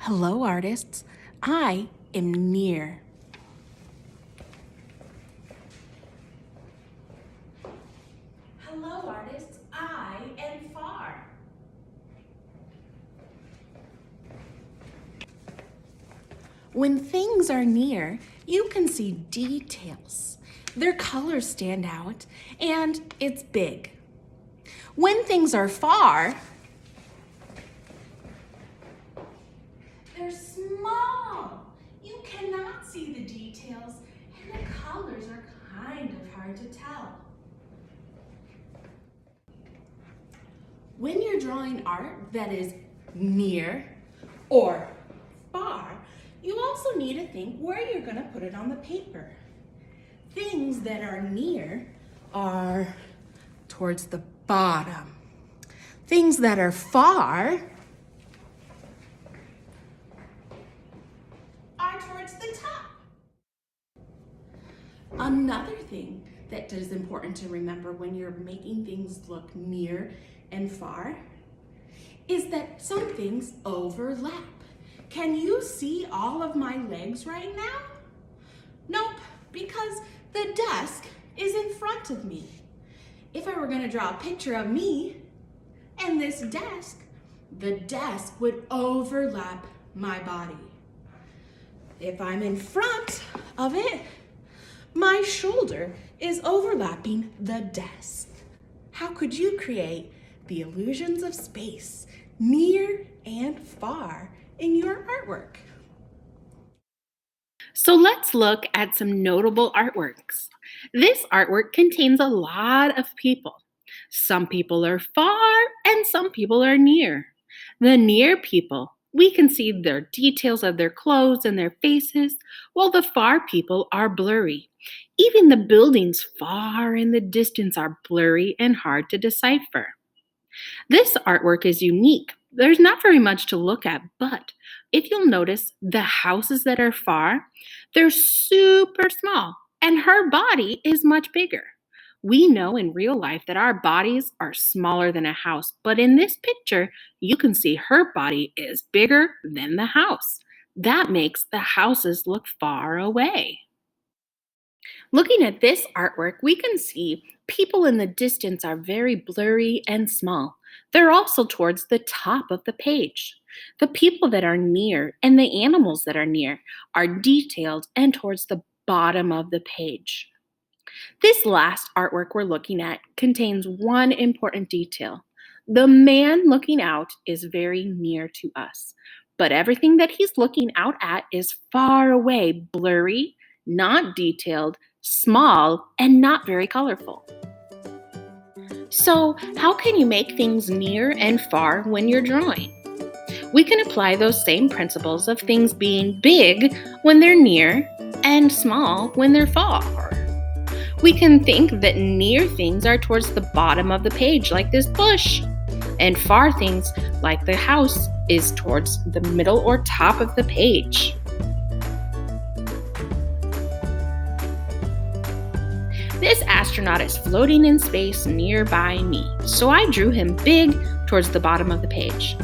Hello, artists. I am near. Hello, artists. I am far. When things are near, you can see details. Their colors stand out, and it's big. When things are far, they're small. You cannot see the details, and the colors are kind of hard to tell. When you're drawing art that is near or far, you also need to think where you're going to put it on the paper. Things that are near are towards the bottom. Things that are far are towards the top. Another thing that is important to remember when you're making things look near and far is that some things overlap. Can you see all of my legs right now? Nope, because the desk is in front of me. If I were going to draw a picture of me and this desk, the desk would overlap my body. If I'm in front of it, my shoulder is overlapping the desk. How could you create the illusions of space, near and far, in your artwork? So let's look at some notable artworks. This artwork contains a lot of people. Some people are far and some people are near. The near people, we can see their details of their clothes and their faces, while the far people are blurry. Even the buildings far in the distance are blurry and hard to decipher. This artwork is unique. There's not very much to look at, but if you'll notice, the houses that are far, they're super small, and her body is much bigger. We know in real life that our bodies are smaller than a house, but in this picture, you can see her body is bigger than the house. That makes the houses look far away. Looking at this artwork, we can see people in the distance are very blurry and small. They're also towards the top of the page. The people that are near and the animals that are near are detailed and towards the bottom of the page. This last artwork we're looking at contains one important detail. The man looking out is very near to us, but everything that he's looking out at is far away, blurry, not detailed, small, and not very colorful. So, how can you make things near and far when you're drawing? We can apply those same principles of things being big when they're near and small when they're far. We can think that near things are towards the bottom of the page, like this bush, and far things, like the house, is towards the middle or top of the page. This astronaut is floating in space nearby me, so I drew him big towards the bottom of the page.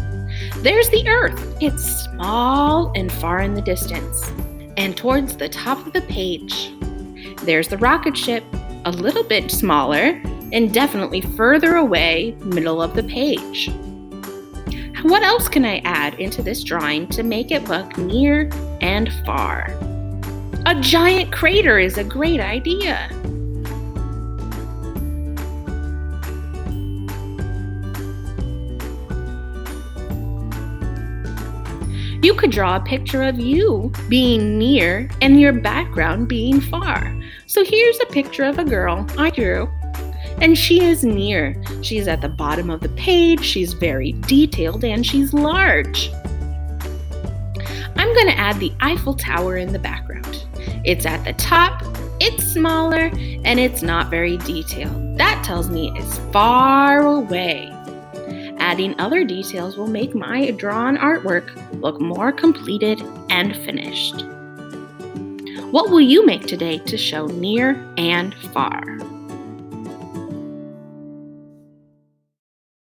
There's the Earth. It's small and far in the distance, and towards the top of the page. There's the rocket ship, a little bit smaller, and definitely further away, middle of the page. What else can I add into this drawing to make it look near and far? A giant crater is a great idea. You could draw a picture of you being near and your background being far. So here's a picture of a girl I drew, and she is near. She's at the bottom of the page, she's very detailed, and she's large. I'm going to add the Eiffel Tower in the background. It's at the top, it's smaller, and it's not very detailed. That tells me it's far away. Adding other details will make my drawn artwork look more completed and finished. What will you make today to show near and far?